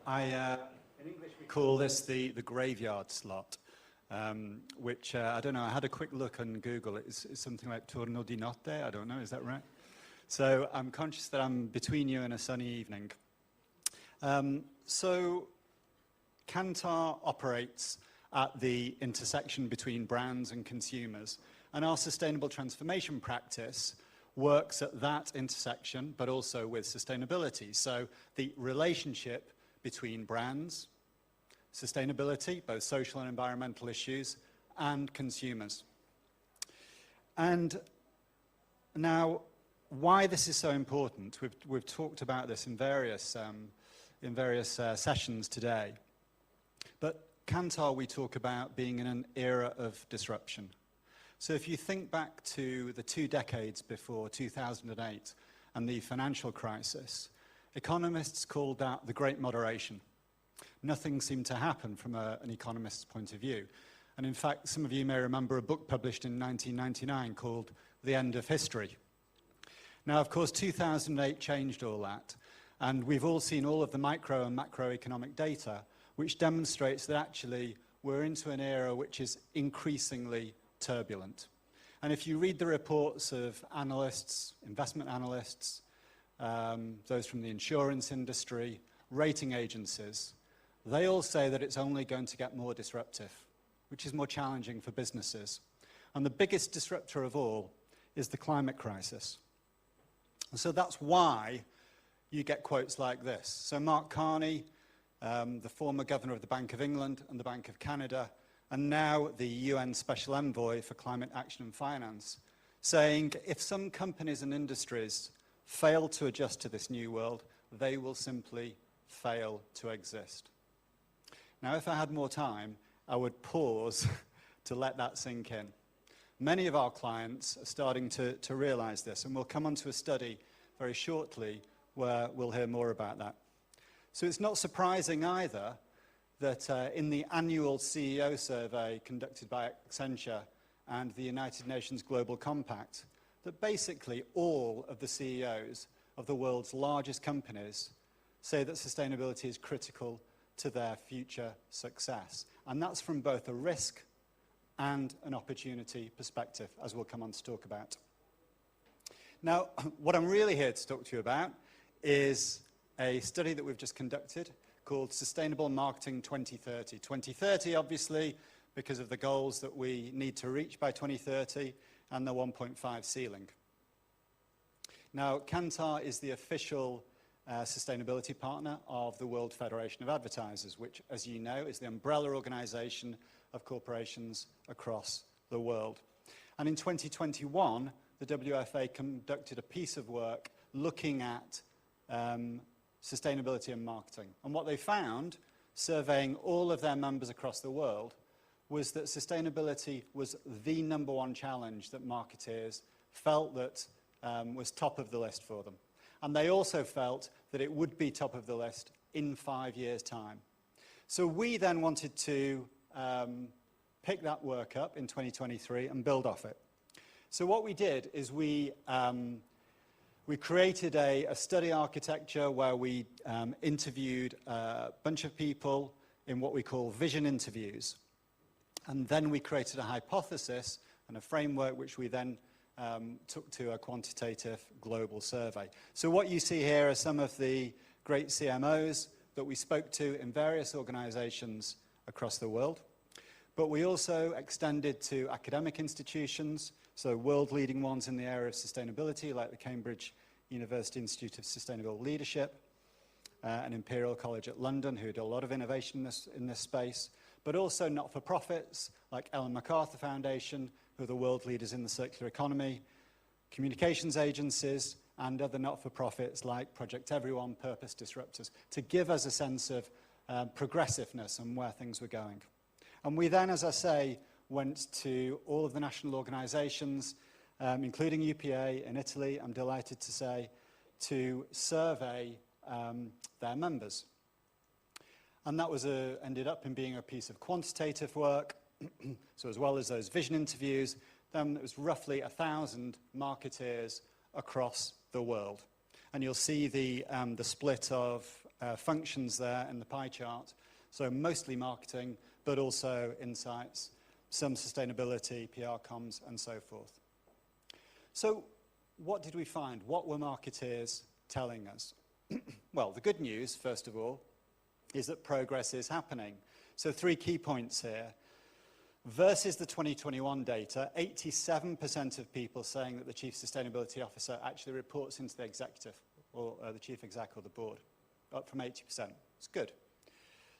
In English we call this the graveyard slot, which, I don't know, I had a quick look on Google. It's something like turno di notte, I don't know, is that right? So I'm conscious that I'm between you and a sunny evening. So Kantar operates at the intersection between brands and consumers, and our sustainable transformation practice works at that intersection, but also with sustainability. So the relationship between brands, sustainability, both social and environmental issues, and consumers. And now, why this is so important, we've talked about this in various sessions today. But Kantar, we talk about being in an era of disruption. So if you think back to the 2 decades before 2008 and the financial crisis, economists called that the Great Moderation. Nothing seemed to happen from an economist's point of view. And in fact, some of you may remember a book published in 1999 called The End of History. Now, of course, 2008 changed all that, and we've all seen all of the micro and macroeconomic data, which demonstrates that actually we're into an era which is increasingly turbulent. And if you read the reports of analysts, investment analysts, those from the insurance industry, rating agencies, they all say that it's only going to get more disruptive, which is more challenging for businesses. And the biggest disruptor of all is the climate crisis. And so that's why you get quotes like this. So Mark Carney, the former governor of the Bank of England and the Bank of Canada, and now the UN Special Envoy for Climate Action and Finance, saying if some companies and industries fail to adjust to this new world, they will simply fail to exist. Now, if I had more time, I would pause to let that sink in. Many of our clients are starting to realize this, and we'll come on to a study very shortly where we'll hear more about that. So it's not surprising either that in the annual CEO survey conducted by Accenture and the United Nations Global Compact, that basically all of the CEOs of the world's largest companies say that sustainability is critical to their future success. And that's from both a risk and an opportunity perspective, as we'll come on to talk about. Now, what I'm really here to talk to you about is a study that we've just conducted called Sustainable Marketing 2030. 2030, obviously, because of the goals that we need to reach by 2030 and the 1.5 ceiling. Now, Kantar is the official sustainability partner of the World Federation of Advertisers, which, as you know, is the umbrella organization of corporations across the world. And in 2021, the WFA conducted a piece of work looking at sustainability and marketing. And what they found, surveying all of their members across the world, was that sustainability was the #1 challenge that marketeers felt that was top of the list for them. And they also felt that it would be top of the list in 5 years' time. So we then wanted to pick that work up in 2023 and build off it. So what we did is we created a study architecture where we interviewed a bunch of people in what we call vision interviews. And then we created a hypothesis and a framework which we then took to a quantitative global survey. So what you see here are some of the great CMOs that we spoke to in various organizations across the world. But we also extended to academic institutions, so world-leading ones in the area of sustainability, like the Cambridge University Institute of Sustainable Leadership, and Imperial College at London, who do a lot of innovation in this space, but also not-for-profits, like Ellen MacArthur Foundation, who are the world leaders in the circular economy, communications agencies, and other not-for-profits like Project Everyone, Purpose Disruptors, to give us a sense of progressiveness and where things were going. And we then, as I say, went to all of the national organizations, including UPA in Italy, I'm delighted to say, to survey their members. And that was ended up in being a piece of quantitative work. So as well as those vision interviews, then it was roughly 1,000 marketeers across the world. And you'll see the split of functions there in the pie chart. So mostly marketing, but also insights, some sustainability, PR comms, and so forth. So what did we find? What were marketeers telling us? Well, the good news, first of all, is that progress is happening. So 3 key points here. Versus the 2021 data, 87% of people saying that the Chief Sustainability Officer actually reports into the executive, or the Chief Exec or the board, up from 80%. It's good.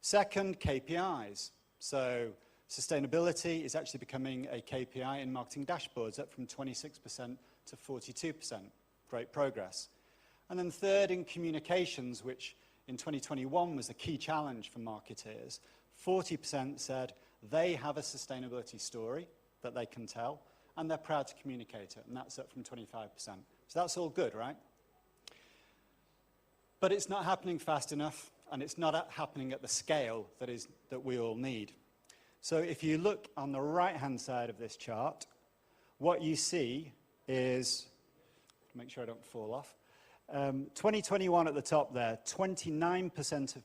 Second, KPIs. So sustainability is actually becoming a KPI in marketing dashboards, up from 26% to 42%. Great progress. And then third, in communications, which in 2021 was a key challenge for marketeers, 40% said they have a sustainability story that they can tell, and they're proud to communicate it, and that's up from 25%. So that's all good, right? But it's not happening fast enough, and it's not happening at the scale that we all need. So if you look on the right-hand side of this chart, what you see is, make sure I don't fall off, 2021 at the top there, 29%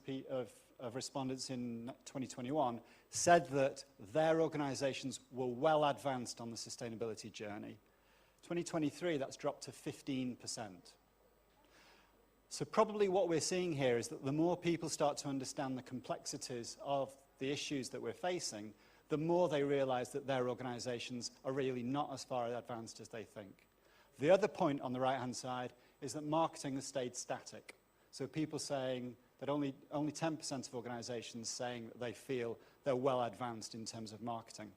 of respondents in 2021 said that their organizations were well advanced on the sustainability journey. 2023, that's dropped to 15%. So probably what we're seeing here is that the more people start to understand the complexities of the issues that we're facing, the more they realize that their organizations are really not as far advanced as they think. The other point on the right-hand side is that marketing has stayed static. So people saying that only 10% of organizations saying that they feel they're well advanced in terms of marketing.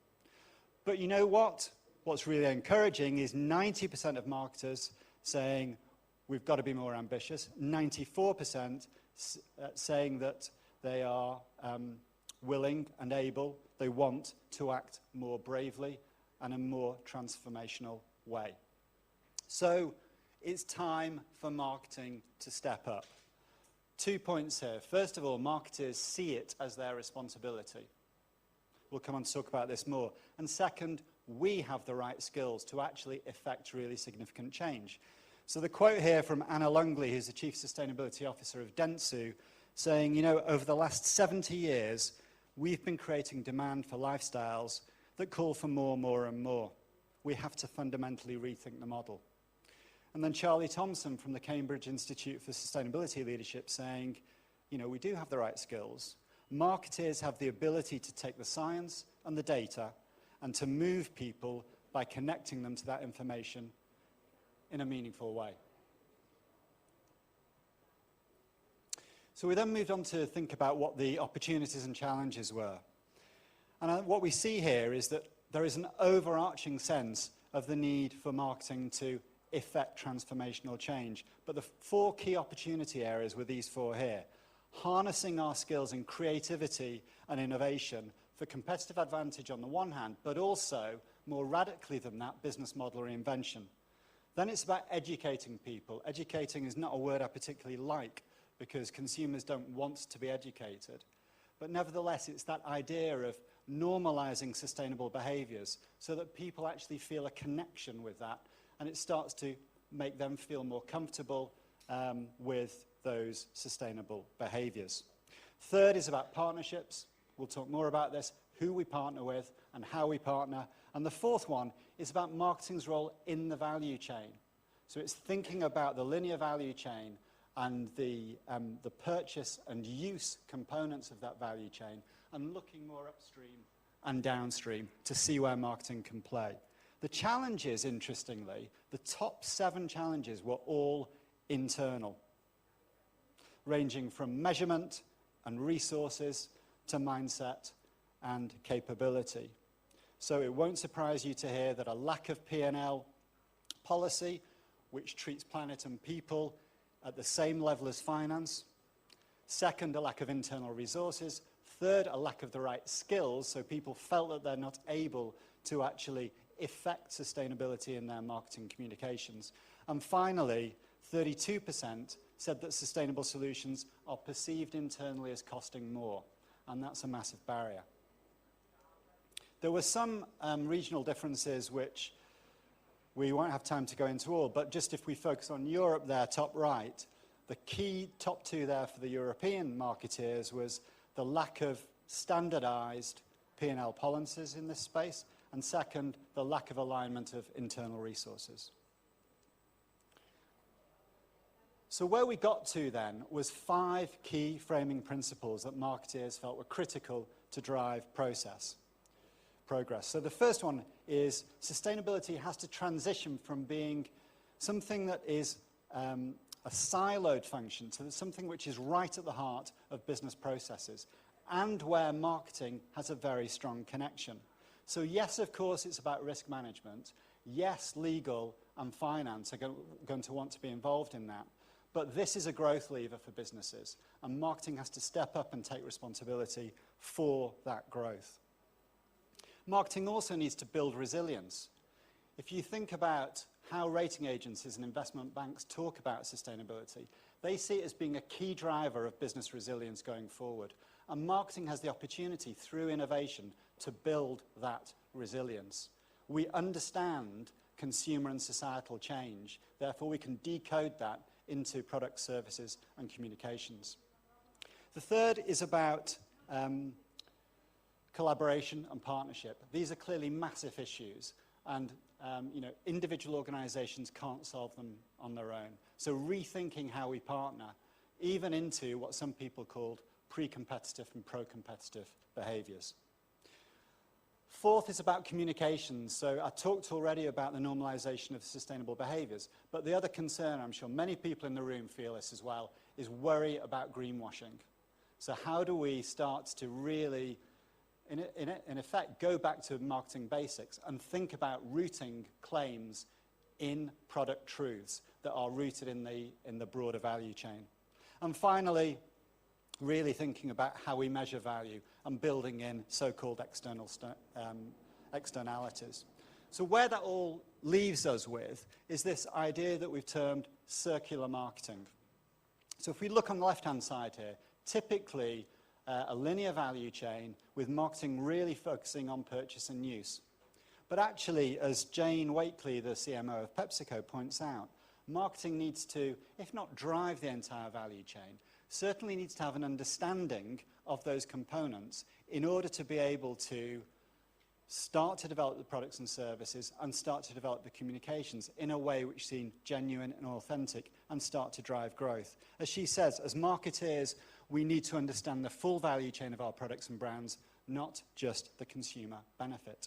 But you know what? What's really encouraging is 90% of marketers saying we've got to be more ambitious, 94% saying that they are willing and able, they want to act more bravely and in a more transformational way. So it's time for marketing to step up. 2 points here. First of all, marketers see it as their responsibility. We'll come on to talk about this more. And second, we have the right skills to actually effect really significant change. So the quote here from Anna Lungley, who's the Chief Sustainability Officer of Dentsu, saying, you know, over the last 70 years, we've been creating demand for lifestyles that call for more, more, and more. We have to fundamentally rethink the model. And then Charlie Thompson from the Cambridge Institute for Sustainability Leadership saying, you know, we do have the right skills. Marketeers have the ability to take the science and the data and to move people by connecting them to that information in a meaningful way. So we then moved on to think about what the opportunities and challenges were. And what we see here is that there is an overarching sense of the need for marketing to effect transformational change. But the 4 key opportunity areas were these 4 here. Harnessing our skills in creativity and innovation for competitive advantage on the one hand, but also, more radically than that, business model reinvention. Then it's about educating people. Educating is not a word I particularly like because consumers don't want to be educated. But nevertheless, it's that idea of normalizing sustainable behaviors so that people actually feel a connection with that, and it starts to make them feel more comfortable with those sustainable behaviors. Third is about partnerships. We'll talk more about this, who we partner with and how we partner. And the fourth one is about marketing's role in the value chain. So it's thinking about the linear value chain and the purchase and use components of that value chain and looking more upstream and downstream to see where marketing can play. The challenges, interestingly, the top 7 challenges were all internal, ranging from measurement and resources to mindset and capability. So it won't surprise you to hear that a lack of P&L policy, which treats planet and people at the same level as finance. Second, a lack of internal resources. Third, a lack of the right skills, so people felt that they're not able to actually effect sustainability in their marketing communications. And finally, 32% said that sustainable solutions are perceived internally as costing more, and that's a massive barrier. There were some regional differences which we won't have time to go into all, but just if we focus on Europe there, top right, The key top two there for the European marketeers was the lack of standardized P&L policies in this space, and second, the lack of alignment of internal resources. So where we got to then was 5 key framing principles that marketeers felt were critical to drive progress. So the first one is sustainability has to transition from being something that is a siloed function to something which is right at the heart of business processes and where marketing has a very strong connection. So yes, of course, it's about risk management. Yes, legal and finance are going to want to be involved in that. But this is a growth lever for businesses, and marketing has to step up and take responsibility for that growth. Marketing also needs to build resilience. If you think about how rating agencies and investment banks talk about sustainability, they see it as being a key driver of business resilience going forward. And marketing has the opportunity, through innovation, to build that resilience. We understand consumer and societal change, therefore we can decode that into products, services, and communications. The third is about collaboration and partnership. These are clearly massive issues, and individual organisations can't solve them on their own. So rethinking how we partner, even into what some people called pre-competitive and pro-competitive behaviours. Fourth is about communications. So I talked already about the normalisation of sustainable behaviours, but the other concern, I'm sure many people in the room feel this as well, is worry about greenwashing. So how do we start to really, in effect, go back to marketing basics and think about rooting claims in product truths that are rooted in the broader value chain? And finally, really thinking about how we measure value and building in so-called externalities. So where that all leaves us with is this idea that we've termed circular marketing. So if we look on the left-hand side here, typically a linear value chain with marketing really focusing on purchase and use. But actually, as Jane Wakely, the CMO of PepsiCo, points out, marketing needs to, if not drive the entire value chain, certainly needs to have an understanding of those components in order to be able to start to develop the products and services and start to develop the communications in a way which seem genuine and authentic and start to drive growth. As she says, as marketeers, we need to understand the full value chain of our products and brands, not just the consumer benefit.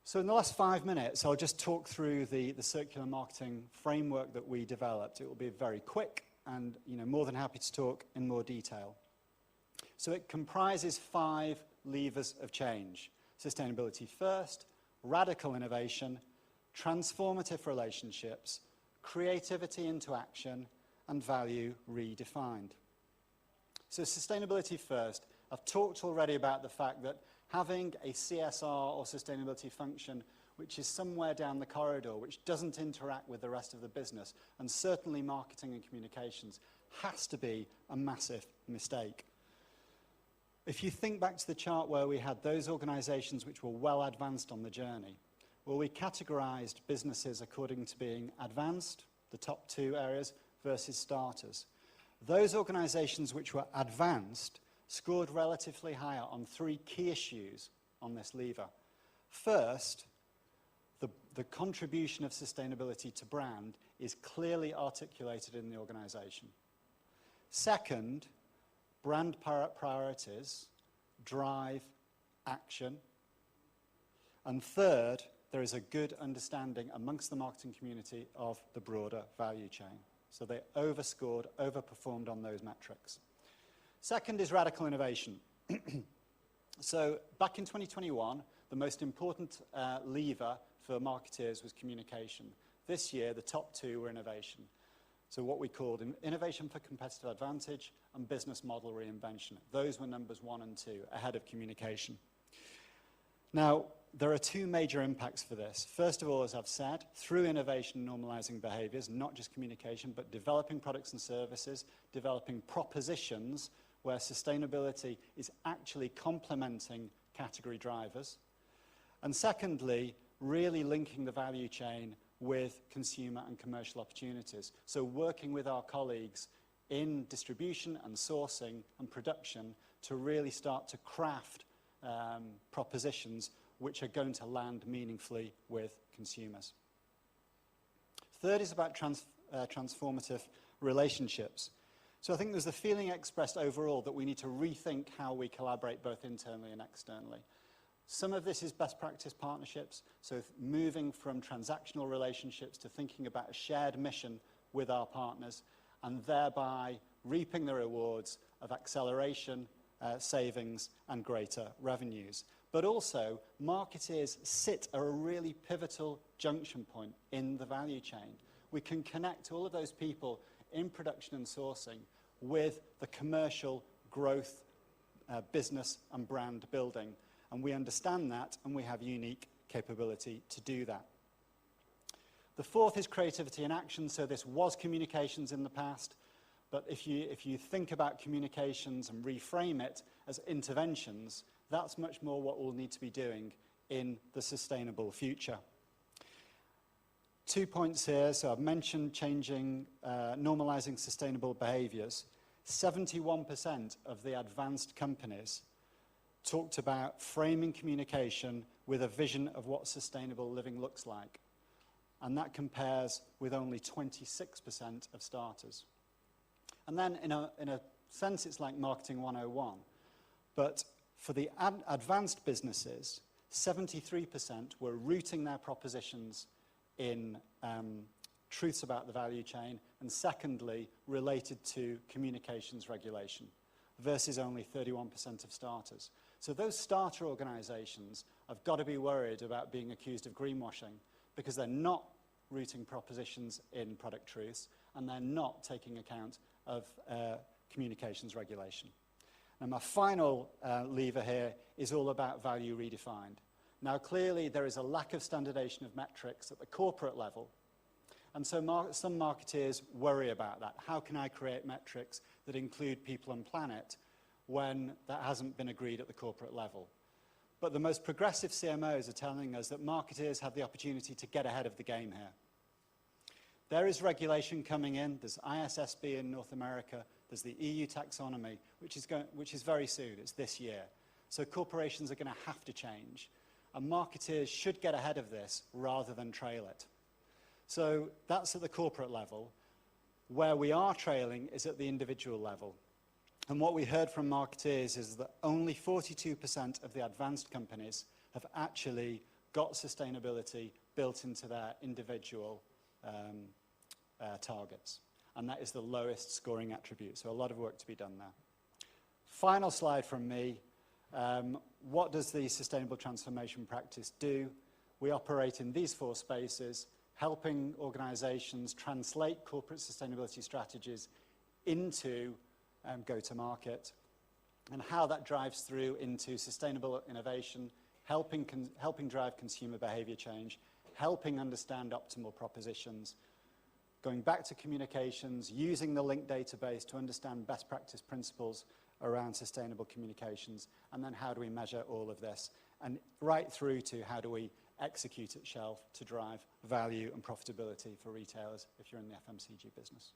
So in the last 5 minutes, I'll just talk through the circular marketing framework that we developed. It will be very quick and more than happy to talk in more detail. So it comprises 5 levers of change: sustainability first, radical innovation, transformative relationships, creativity into action, and value redefined. So sustainability first. I've talked already about the fact that having a CSR or sustainability function which is somewhere down the corridor, which doesn't interact with the rest of the business, and certainly marketing and communications, has to be a massive mistake. If you think back to the chart where we had those organisations which were well advanced on the journey, well, we categorised businesses according to being advanced, the top 2 areas, versus starters. Those organisations which were advanced scored relatively higher on 3 key issues on this lever. First, the contribution of sustainability to brand is clearly articulated in the organisation. Second, brand priorities drive action. And third, there is a good understanding amongst the marketing community of the broader value chain. So they overscored, overperformed on those metrics. Second is radical innovation. So back in 2021, the most important lever for marketeers was communication. This year, the top 2 were innovation. So what we called innovation for competitive advantage and business model reinvention. Those were numbers 1 and 2, ahead of communication. Now, there are 2 major impacts for this. First of all, as I've said, through innovation, normalising behaviours, not just communication, but developing products and services, developing propositions where sustainability is actually complementing category drivers. And secondly, really linking the value chain with consumer and commercial opportunities. So working with our colleagues in distribution and sourcing and production to really start to craft propositions which are going to land meaningfully with consumers. Third is about transformative relationships. So I think there's the feeling expressed overall that we need to rethink how we collaborate both internally and externally. Some of this is best practice partnerships, so moving from transactional relationships to thinking about a shared mission with our partners and thereby reaping the rewards of acceleration, savings and greater revenues. But also, marketeers sit at a really pivotal junction point in the value chain. We can connect all of those people in production and sourcing with the commercial growth, business and brand building. And we understand that, and we have unique capability to do that. The fourth is creativity in action. So this was communications in the past, but if you think about communications and reframe it as interventions, that's much more what we'll need to be doing in the sustainable future. 2 points here. So I've mentioned changing, normalizing sustainable behaviors. 71% of the advanced companies talked about framing communication with a vision of what sustainable living looks like. And that compares with only 26% of starters. And then in a sense, it's like marketing 101. But for the advanced businesses, 73% were rooting their propositions in truths about the value chain, and secondly, related to communications regulation, versus only 31% of starters. So those starter organizations have got to be worried about being accused of greenwashing because they're not rooting propositions in product truths and they're not taking account of communications regulation. And my final lever here is all about value redefined. Now, clearly, there is a lack of standardization of metrics at the corporate level. And so some marketeers worry about that. How can I create metrics that include people and planet when that hasn't been agreed at the corporate level? But the most progressive CMOs are telling us that marketeers have the opportunity to get ahead of the game here. There is regulation coming in. There's ISSB in North America. There's the EU taxonomy, which is very soon. It's this year. So corporations are going to have to change. And marketeers should get ahead of this rather than trail it. So that's at the corporate level. Where we are trailing is at the individual level. And what we heard from marketeers is that only 42% of the advanced companies have actually got sustainability built into their individual targets. And that is the lowest scoring attribute. So a lot of work to be done there. Final slide from me. What does the sustainable transformation practice do? We operate in these 4 spaces, helping organizations translate corporate sustainability strategies into go-to-market, and how that drives through into sustainable innovation, helping drive consumer behavior change, helping understand optimal propositions, going back to communications, using the linked database to understand best practice principles around sustainable communications, and then how do we measure all of this, and right through to how do we execute at shelf to drive value and profitability for retailers if you're in the FMCG business.